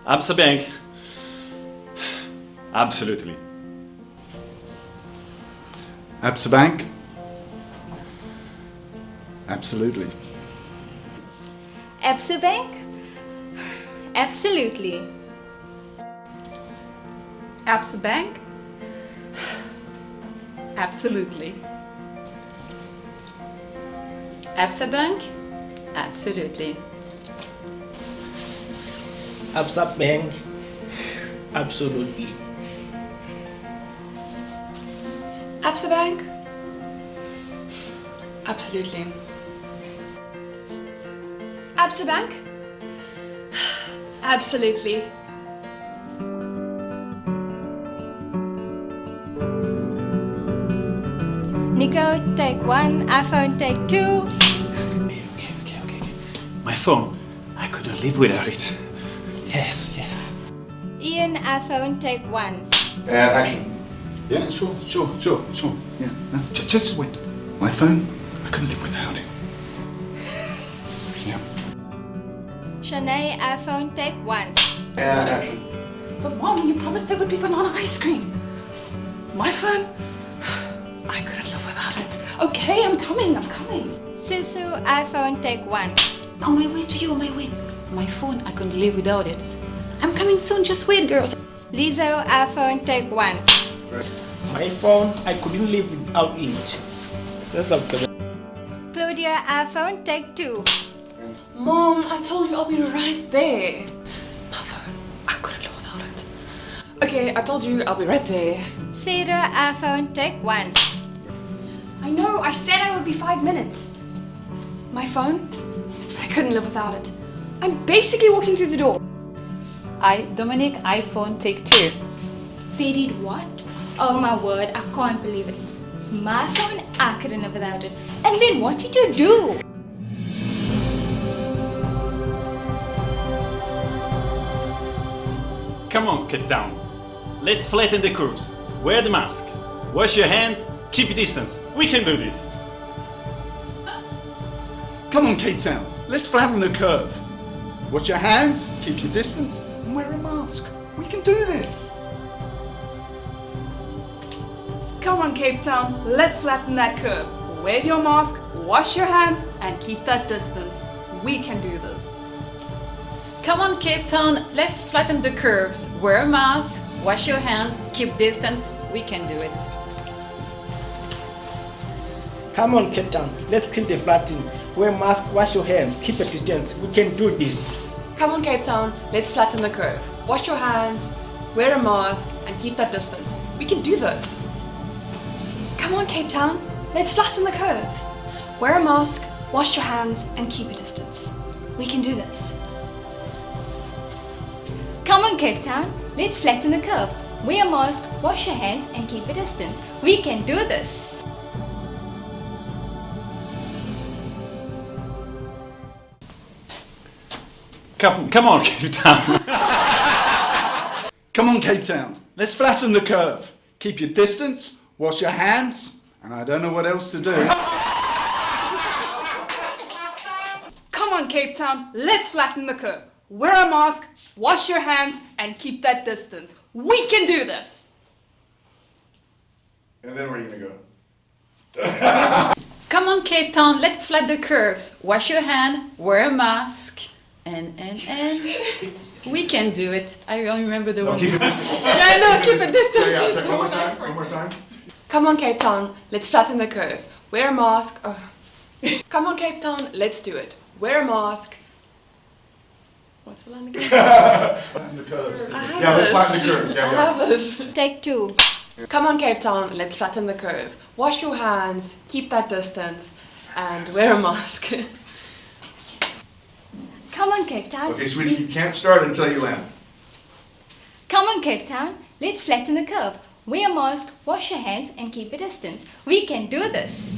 ACTGING. Absolutely. ACTGING. Absolutely. ACTGING? Absolutely. ACTGING? Absolutely. ACTGING? Absolutely. ACTGING. Absolutely. ACTGING? Absolutely. ACTGING? Absolutely. Nico, take 1, iPhone, take 2. Okay. My phone, I couldn't live without it. Yes. Ian, iPhone, take 1. Action. Yeah, sure. Yeah, no, just wait. My phone, I couldn't live without it. Yeah. Shanae, iPhone, take 1. Action. But Mom, you promised there would be banana ice cream. My phone? I couldn't live without it. Okay, I'm coming. Susu, iPhone, take 1. On my way to you, on my way. My phone, I couldn't live without it. I'm coming soon, just wait, girls. Lizzo, iPhone, take 1. My phone, I couldn't live without it. Claudia, iPhone, take 2. Mom, I told you I'll be right there. My phone, I couldn't live without it. Okay, I told you I'll be right there. Sarah, iPhone, take 1. I know, I said I would be 5 minutes. My phone? I couldn't live without it. I'm basically walking through the door. Dominic, iPhone, take 2. They did what? Oh my word, I can't believe it. My phone, I couldn't live without it. And then what did you do? Come on, cut down. Let's flatten the curves. Wear the mask. Wash your hands. Keep distance. We can do this. Come on, Cape Town. Let's flatten the curve. Wash your hands, keep your distance, and wear a mask. We can do this. Come on, Cape Town, let's flatten that curve. Wear your mask, wash your hands, and keep that distance. We can do this. Come on, Cape Town, let's flatten the curves. Wear a mask, wash your hand, keep distance. We can do it. Come on, Cape Town, let's kill the flattening. Wear mask, wash your hands, keep a distance. We can do this. Come on, Cape Town, let's flatten the curve. Wash your hands, wear a mask, and keep that distance. We can do this. Come on, Cape Town, let's flatten the curve. Wear a mask, wash your hands, and keep a distance. We can do this. Come on, Cape Town, let's flatten the curve. Wear a mask, wash your hands, and keep a distance. We can do this. Come on, Cape Town. Come on, Cape Town. Let's flatten the curve. Keep your distance, wash your hands, and I don't know what else to do. Come on, Cape Town, let's flatten the curve. Wear a mask, wash your hands, and keep that distance. We can do this. And then where are you going to go? Come on, Cape Town, let's flatten the curves. Wash your hand, wear a mask, and we can do it. I don't remember the one. Keep it distance. Yeah, no, keep a distance. One more time. Come on, Cape Town, let's flatten the curve. Wear a mask. Come on, Cape Town, let's do it. Wear a mask. What's the line again? Flatten the curve. Yeah, let's flatten the curve. I have this. Take 2. Come on, Cape Town, let's flatten the curve. Wash your hands, keep that distance, and wear a mask. Come on, Cape Town. Okay, sweetie, you can't start until you land. Come on, Cape Town, let's flatten the curve. Wear a mask, wash your hands, and keep a distance. We can do this.